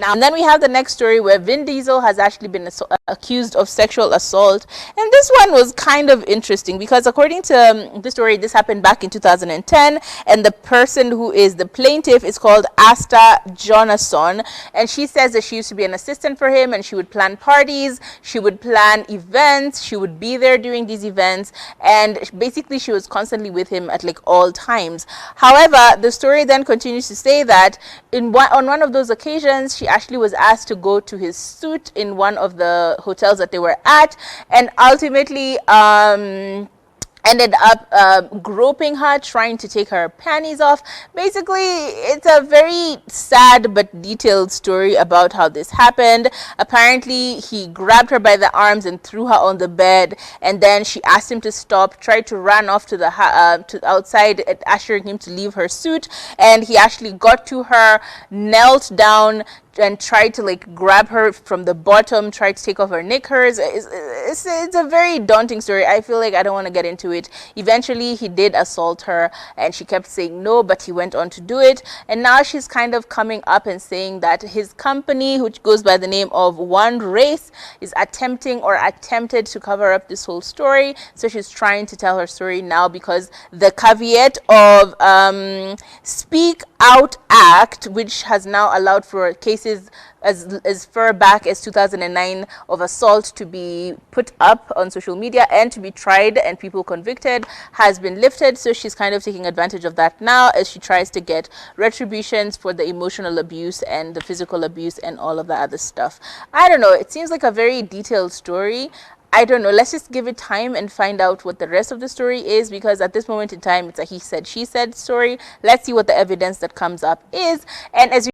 Now, and then we have the next story where Vin Diesel has actually been accused of sexual assault. And this one was kind of interesting because according to the story, this happened back in 2010. And the person who is the plaintiff is called Asta Jonasson. And she says that she used to be an assistant for him and she would plan parties, she would plan events, she would be there during these events. And basically she was constantly with him at like all times. However, the story then continues to say that on one of those occasions, she actually was asked to go to his suite in one of the hotels that they were at, and ultimately ended up groping her, trying to take her panties off. Basically, it's a very sad but detailed story about how this happened. Apparently, he grabbed her by the arms and threw her on the bed, and then she asked him to stop, tried to run off to the to outside, assuring him to leave her suit, and he actually got to her, knelt down, and tried to like grab her from the bottom, tried to take off her knickers. It's a very daunting story. I feel like I don't want to get into it. Eventually he did assault her and she kept saying no, but he went on to do it. And now she's kind of coming up and saying that his company, which goes by the name of One Race, is attempted to cover up this whole story. So she's trying to tell her story now because the caveat of Speak Out Act, which has now allowed for cases as far back as 2009 of assault to be put up on social media and to be tried and people convicted, has been lifted. So she's kind of taking advantage of that now as she tries to get retributions for the emotional abuse and the physical abuse and all of the other stuff. I don't know, it seems like a very detailed story. I don't know, let's just give it time and find out what the rest of the story is, because at this moment in time it's a he said she said story. Let's see what the evidence that comes up is. And as